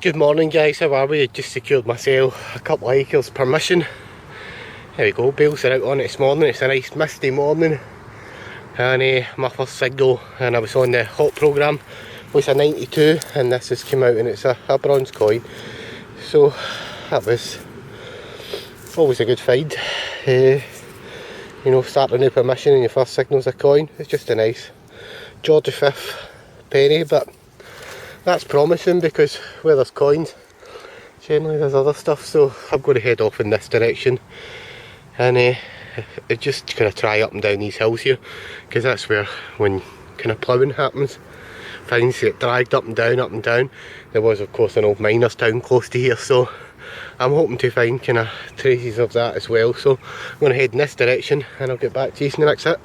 Good morning guys, how are we? Just secured myself a couple of acres permission. There we go, bales are out on it this morning. It's a nice misty morning. And my first signal, and I was on the hot programme, was a 92, and this has come out and it's a bronze coin. So that was always a good find. You know, starting a new permission and your first signal's a coin. It's just a nice George V penny, but that's promising because where there's coins, generally there's other stuff. So I'm going to head off in this direction and just kind of try up and down these hills here, because that's where, when kind of ploughing happens, things get dragged up and down, up and down. There was of course an old miners town close to here, so I'm hoping to find kind of traces of that as well. So I'm going to head in this direction and I'll get back to you in the next bit.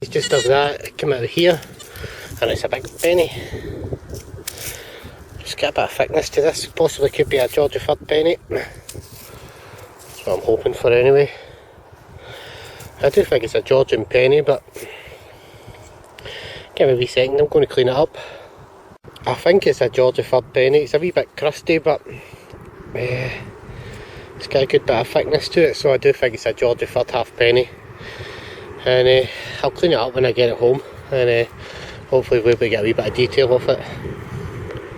It's just of that, come out of here, and it's a big penny. Just get a bit of thickness to this, possibly could be a George V penny. That's what I'm hoping for anyway. I do think it's a Georgian penny, but give me a wee second, I'm going to clean it up. I think it's a George V penny. It's a wee bit crusty, but it's got a good bit of thickness to it, so I do think it's a George V half penny. And I'll clean it up when I get it home, and hopefully we'll be able to get a wee bit of detail off it.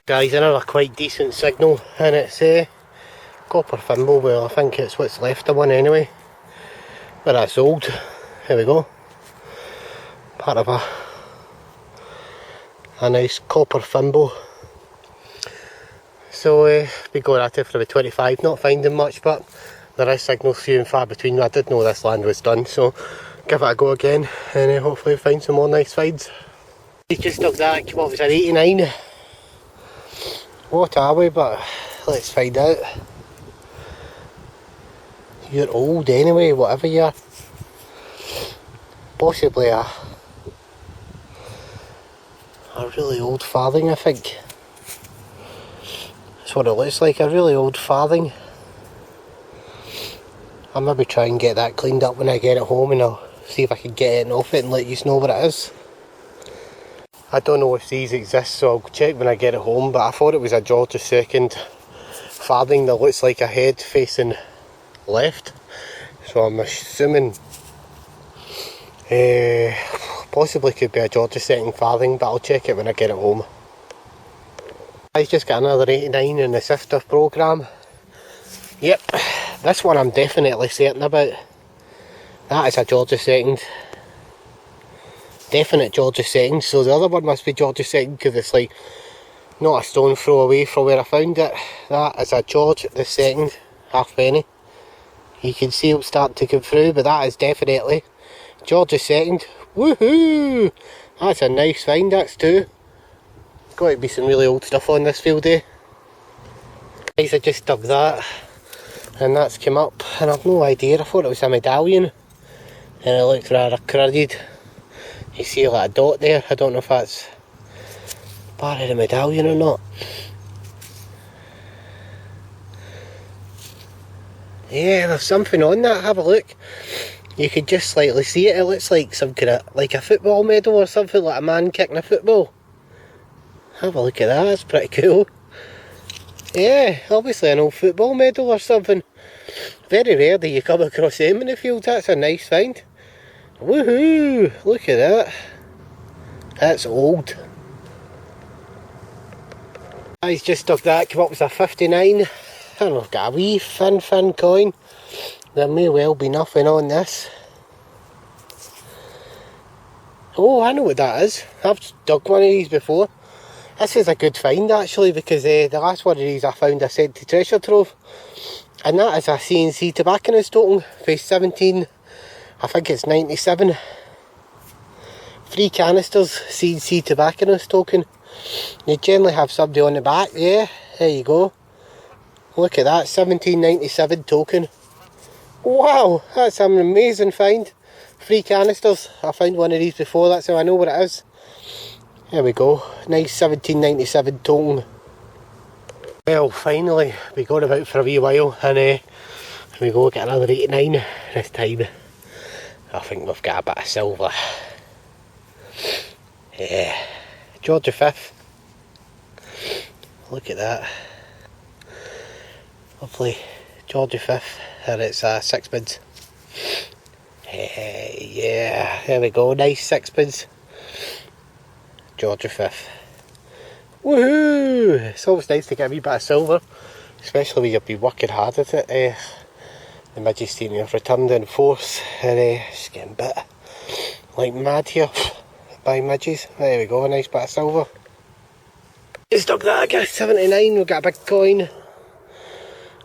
Guys, another quite decent signal, and it's copper thimble. Well, I think it's what's left of one anyway, but that's old. There we go, part of a nice copper thimble. So been going at it for about 25, not finding much, but there is signals few and far between. I did know this land was done, so give it a go again and hopefully find some more nice finds. We just dug that, what was it, 89? What are we? But let's find out. You're old anyway, whatever you are. Possibly a really old farthing, I think. That's what it looks like, a really old farthing. I'll maybe try and get that cleaned up when I get it home, and I'll see if I can get it off it and let you know what it is. I don't know if these exist, so I'll check when I get it home, but I thought it was a George II farthing that looks like a head facing left. So I'm assuming possibly could be a George II farthing, but I'll check it when I get it home. I just got another 89 in the sifter programme. Yep, this one I'm definitely certain about. That is a George II. Definite George II. So the other one must be George II, because it's like not a stone throw away from where I found it. That is a George II half penny. You can see it starting to come through, but that is definitely George II. Woohoo! That's a nice find, that's too. Got to be some really old stuff on this field, eh? Guys, I just dug that, and that's come up, and I've no idea. I thought it was a medallion, and it looked rather cruddied. You see like a dot there. I don't know if that's part of the medallion or not. Yeah, there's something on that. Have a look. You could just slightly see it. It looks like some kind of, like a football medal or something, like a man kicking a football. Have a look at that. That's pretty cool. Yeah, obviously an old football medal or something. Very rare that you come across them in the field. That's a nice find. Woohoo! Look at that. That's old. Guys, just dug that, came up with a 59. And we've got a wee thin coin. There may well be nothing on this. Oh, I know what that is. I've dug one of these before. This is a good find actually, because the last one of these I found I sent to Treasure Trove. And that is a CNC tobacconist token, face 17. I think it's 97. 3 canisters, CNC tobacconist token. You generally have somebody on the back, yeah, there you go. Look at that, 1797 token. Wow, that's an amazing find. 3 canisters, I found one of these before, that's how I know what it is. There we go, nice 1797 token. Well, finally, we got about for a wee while, and here we go, get another 89 this time. I think we've got a bit of silver. Yeah, George V. Look at that. Lovely George V, and it's sixpence. Yeah, there we go, nice sixpence. George V. Woohoo! It's always nice to get a wee bit of silver, especially when you've been working hard at it. The midges team have returned in force, and it's getting bit like mad here by midges. There we go, a nice bit of silver. Just up that, I guess, 79, we've got a big coin.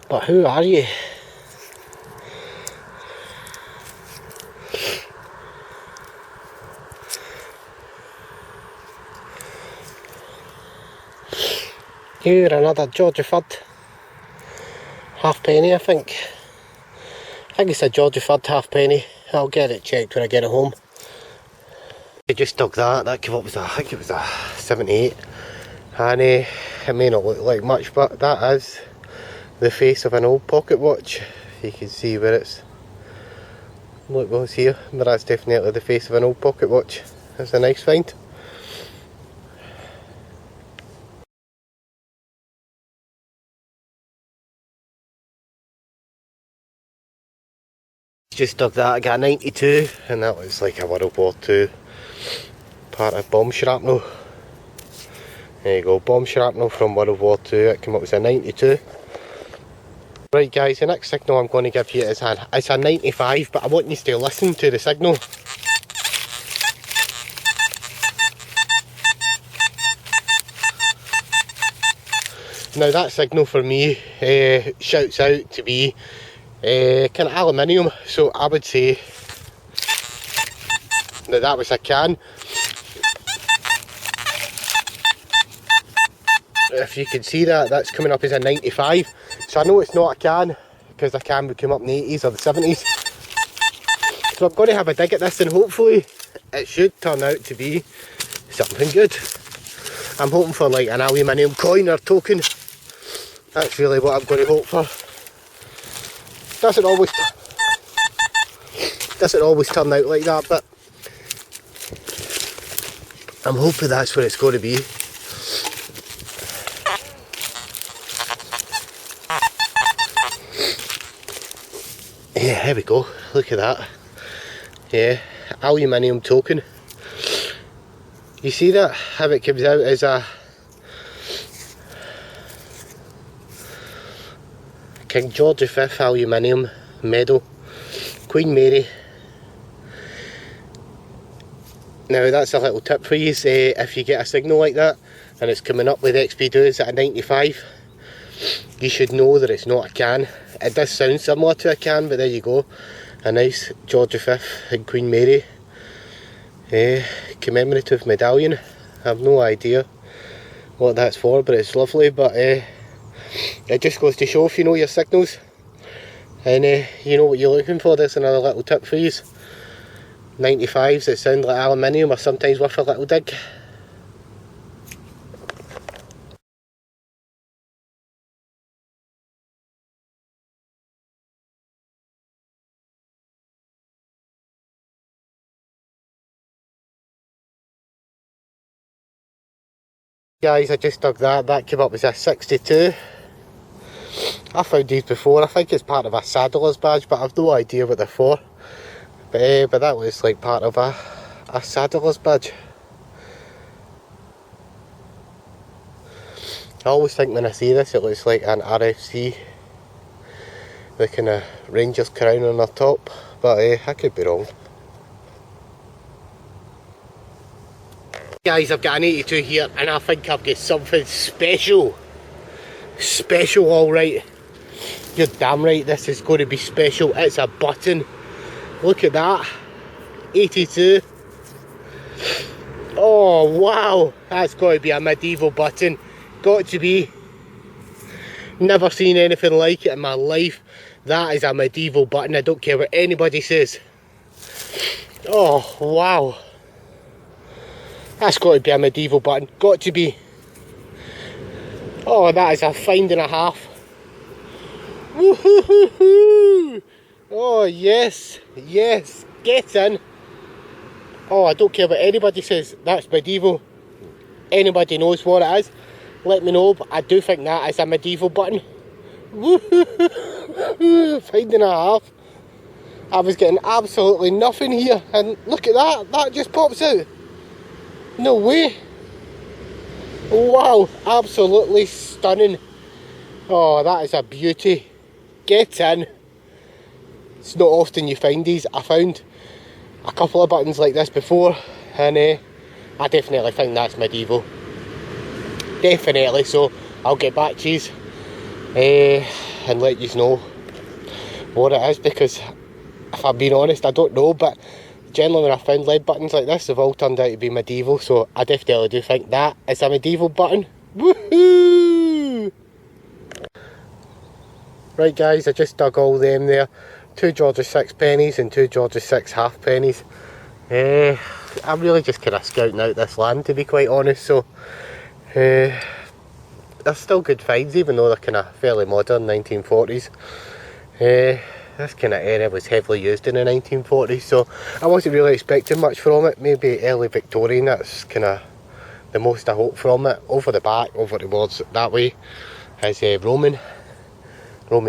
But who are you? You're another George III. Halfpenny, I think. I think it's a George III halfpenny. I'll get it checked when I get it home. I just dug that came up with I think it was a 78. And it may not look like much, but that is the face of an old pocket watch. You can see where it's look goes here, but that's definitely the face of an old pocket watch. That's a nice find. Just dug that, I got a 92, and that was like a World War II part of bomb shrapnel. There you go, bomb shrapnel from World War II, it came up as a 92. Right guys, the next signal I'm going to give you is it's a 95, but I want you to listen to the signal. Now that signal for me shouts out to be kind of aluminium, so I would say that was a can. If you can see that, that's coming up as a 95. So I know it's not a can, because a can would come up in the 80s or the 70s. So I'm going to have a dig at this, and hopefully it should turn out to be something good. I'm hoping for like an aluminium coin or token. That's really what I'm going to hope for. Doesn't always turn out like that, but I'm hoping that's what it's going to be. Yeah, here we go, look at that. Yeah, aluminium token. You see that, how it comes out as a King George V aluminium medal, Queen Mary. Now that's a little tip for you, if you get a signal like that and it's coming up with XP dues at a 95, you should know that it's not a can. It does sound similar to a can, but there you go, a nice George V and Queen Mary commemorative medallion. I have no idea what that's for, but it's lovely. But it just goes to show, if you know your signals and you know what you're looking for, there's another little tip for you. 95s that sound like aluminium are sometimes worth a little dig. Guys, I just dug that came up as a 62. I found these before, I think it's part of a saddler's badge, but I've no idea what they're for. But that was like part of a saddler's badge. I always think when I see this it looks like an RFC, the kind of Rangers crown on the top, but I could be wrong. Guys, I've got an 82 here, and I think I've got something special. Special, alright. You're damn right, this is going to be special. It's a button. Look at that. 82. Oh, wow. That's got to be a medieval button. Got to be. Never seen anything like it in my life. That is a medieval button. I don't care what anybody says. Oh, wow. That's got to be a medieval button. Got to be. Oh, that is a find and a half. Woohoo! Oh, yes. Yes. Get in. Oh, I don't care what anybody says. That's medieval. Anybody knows what it is, let me know. But I do think that is a medieval button. Finding a half. I was getting absolutely nothing here, and look at that, that just pops out. No way. Wow, absolutely stunning. Oh, that is a beauty. Get in. It's not often you find these. I found a couple of buttons like this before, and I definitely think that's medieval. Definitely, so I'll get back to you and let you know what it is, because if I'm being honest, I don't know, but generally when I found lead buttons like this, they've all turned out to be medieval, so I definitely do think that is a medieval button. Woohoo! Right guys, I just dug all them there. 2 George's 6 pennies and 2 George's 6 half pennies. I'm really just kind of scouting out this land, to be quite honest, so they're still good finds, even though they're kind of fairly modern, 1940s. This kind of area was heavily used in the 1940s, so I wasn't really expecting much from it. Maybe early Victorian, that's kind of the most I hope from it. Over the back, over towards that way, is Roman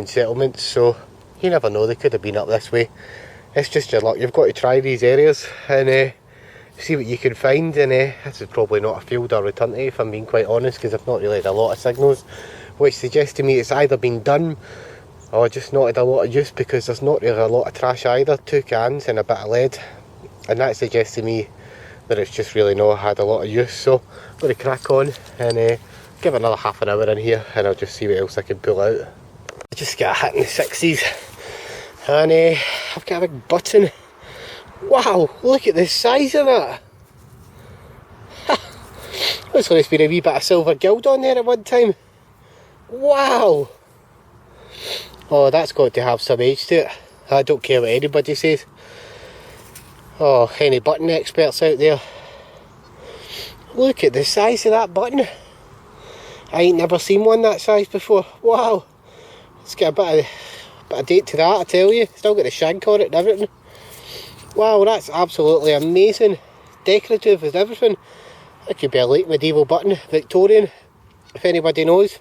settlements, so you never know, they could have been up this way. It's just your luck. You've got to try these areas and see what you can find, and this is probably not a field I'll return to, if I'm being quite honest, because I've not really had a lot of signals, which suggests to me it's either been done or just not had a lot of use, because there's not really a lot of trash either. 2 cans and a bit of lead, and that suggests to me that it's just really not had a lot of use. So I'm going to crack on and give it another half an hour in here, and I'll just see what else I can pull out. I just got a hit in the 60s, and I've got a big button. Wow, look at the size of that. Looks like there's been a wee bit of silver gild on there at one time. Wow. Oh, that's got to have some age to it. I don't care what anybody says. Oh, any button experts out there? Look at the size of that button. I ain't never seen one that size before. Wow. It's got a bit of date to that, I tell you. Still got the shank on it and everything. Wow, that's absolutely amazing. Decorative as everything. That could be a late medieval button, Victorian. If anybody knows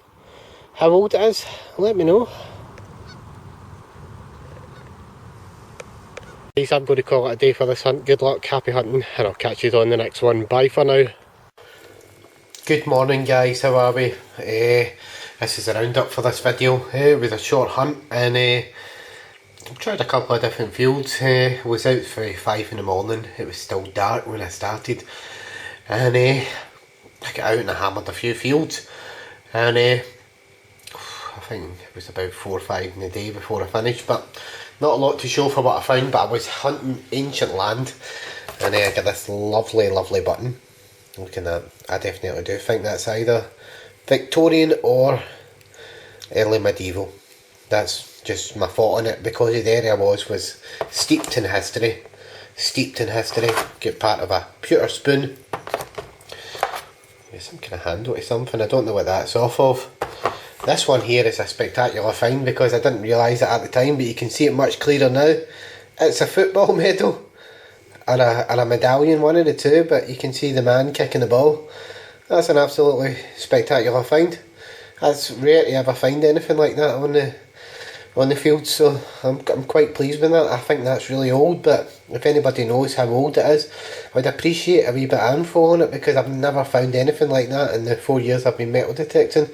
how old it is, let me know. Guys, I'm going to call it a day for this hunt. Good luck, happy hunting, and I'll catch you on the next one. Bye for now. Good morning guys, how are we? This is a roundup for this video. It was a short hunt, and I tried a couple of different fields. I was out for 5 in the morning. It was still dark when I started, and I got out and I hammered a few fields, and I think it was about 4 or 5 in the day before I finished, but not a lot to show for what I found. But I was hunting ancient land, and I got this lovely button. Looking at, I definitely do think that's either Victorian or early medieval. That's just my thought on it, because the area I was steeped in history. Get part of a pewter spoon. Some kind of handle to something, I don't know what that's off of. This one here is a spectacular find, because I didn't realise it at the time, but you can see it much clearer now. It's a football medal, or a medallion, one of the two, but you can see the man kicking the ball. That's an absolutely spectacular find. That's rare to ever find anything like that on the field, so I'm quite pleased with that. I think that's really old, but if anybody knows how old it is, I'd appreciate a wee bit of info on it, because I've never found anything like that in the 4 years I've been metal detecting.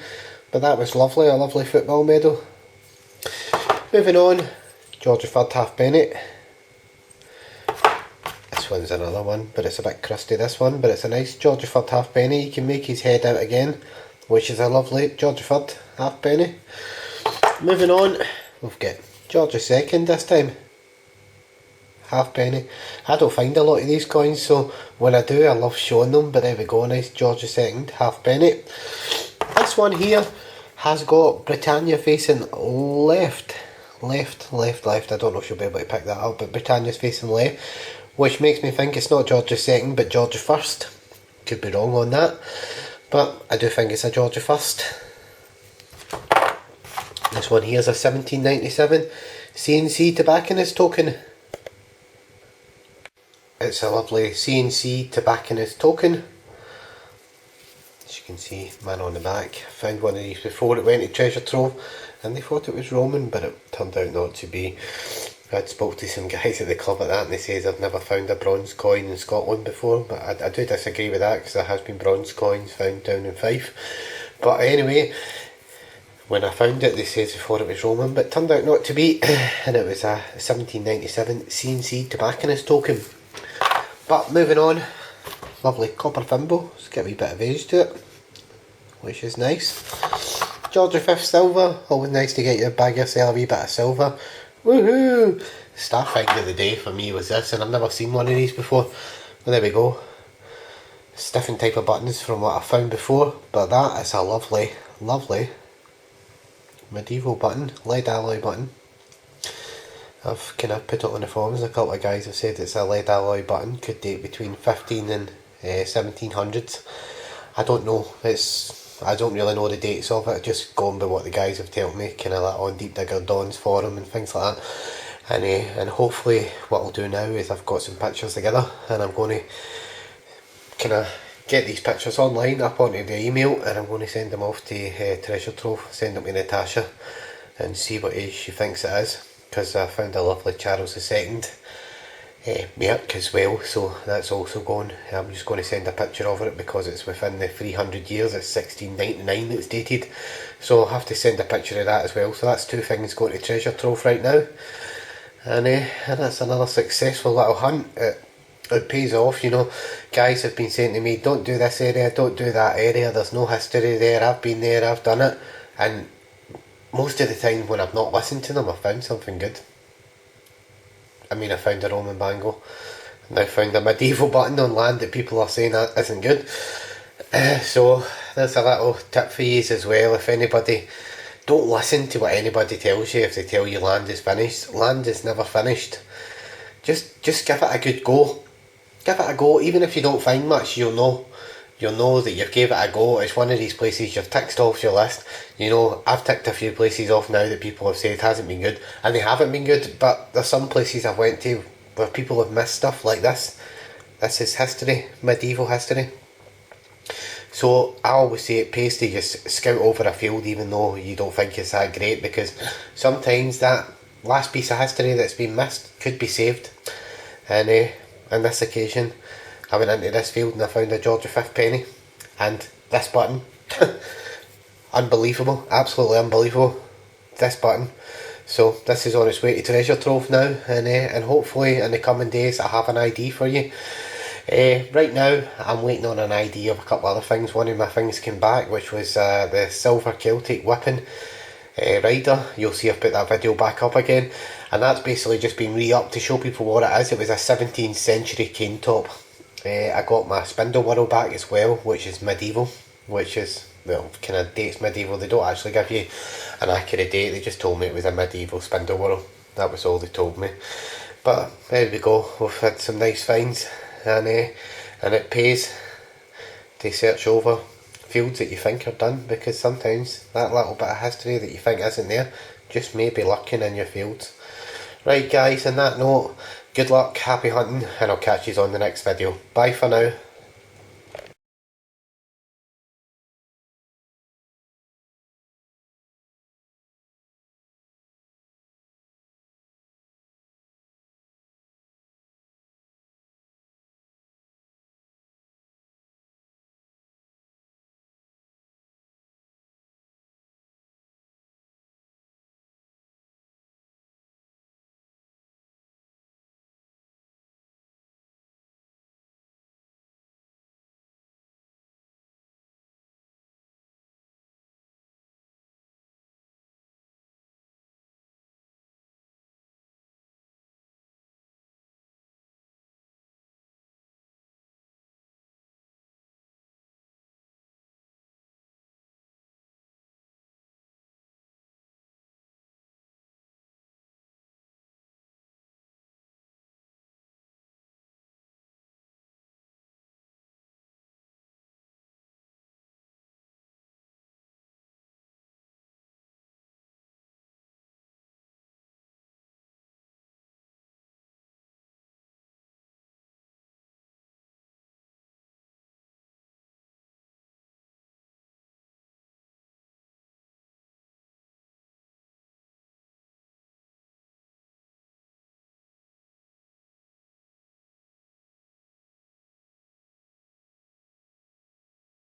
But that was lovely, a lovely football medal. Moving on, George III halfpenny. This one's another one, but it's a bit crusty, this one, but it's a nice George III halfpenny. You can make his head out again, which is a lovely George III halfpenny. Moving on, we've got George II this time. Halfpenny. I don't find a lot of these coins, so when I do, I love showing them, but there we go, nice George II halfpenny. This one here has got Britannia facing left. I don't know if you'll be able to pick that up, but Britannia's facing left, which makes me think it's not George II but George I. Could be wrong on that, but I do think it's a George I. This one here is a 1797 CNC tobacconist token. It's a lovely CNC tobacconist token. As you can see, man on the back. Found one of these before it went to treasure trove and they thought it was Roman, but it turned out not to be. I'd spoke to some guys at the club at that and they say they've never found a bronze coin in Scotland before, but I do disagree with that because there has been bronze coins found down in Fife. But anyway, when I found it they said they thought it was Roman, but it turned out not to be, and it was a 1797 CNC tobacconist token. But moving on, lovely copper thimble, let's get a wee bit of age to it, which is nice. George V silver, always nice to get your bag yourself a wee bit of silver. Woohoo! Star find of the day for me was this, and I've never seen one of these before. Well, there we go. It's different type of buttons from what I found before, but that is a lovely, lovely medieval button, lead alloy button. I've kind of put it on the forums, a couple of guys have said it's a lead alloy button, could date between 15 and 1700s. I don't know, I don't really know the dates of it, just going by what the guys have told me, kind of like on Deep Digger Don's forum and things like that. And hopefully what I'll do now is I've got some pictures together and I'm going to kind of get these pictures online up onto the email, and I'm going to send them off to Treasure Trove, send them to Natasha and see what age she thinks it is, because I found a lovely Charles II Merc as well, so that's also going. I'm just going to send a picture of it because it's within the 300 years, it's 1699 it's dated, so I'll have to send a picture of that as well. So that's two things going to Treasure Trove right now, and that's another successful little hunt. It pays off, you know. Guys have been saying to me, don't do this area, don't do that area, there's no history there, I've been there, I've done it, and most of the time when I've not listened to them I've found something good. I mean, I found a Roman bangle, and I found a medieval button on land that people are saying that isn't good. So there's a little tip for you as well. If anybody, don't listen to what anybody tells you. If they tell you land is finished, land is never finished. Just give it a good go. Give it a go. Even if you don't find much, you'll know that you've gave it a go. It's one of these places you've ticked off your list. You know, I've ticked a few places off now that people have said hasn't been good, and they haven't been good, but there's some places I've went to where people have missed stuff like this. This is history, medieval history. So I always say it pays to just scout over a field even though you don't think it's that great, because sometimes that last piece of history that's been missed could be saved. And on this occasion I went into this field and I found a George V penny and this button. Unbelievable, absolutely unbelievable, this button. So this is on its way to Treasure Trove now, and hopefully in the coming days I have an ID for you. Right now I'm waiting on an ID of a couple other things. One of my things came back, which was the silver Celtic whipping rider. You'll see I've put that video back up again, and that's basically just been re-upped to show people what it is. It was a 17th century cane top. I got my spindle whirl back as well, which is medieval, which is, well, kind of dates medieval. They don't actually give you an accurate date, they just told me it was a medieval spindle whirl. That was all they told me. But there we go, we've had some nice finds, and it pays to search over fields that you think are done, because sometimes that little bit of history that you think isn't there just may be lurking in your fields. Right guys, on that note, good luck, happy hunting, and I'll catch you on the next video. Bye for now.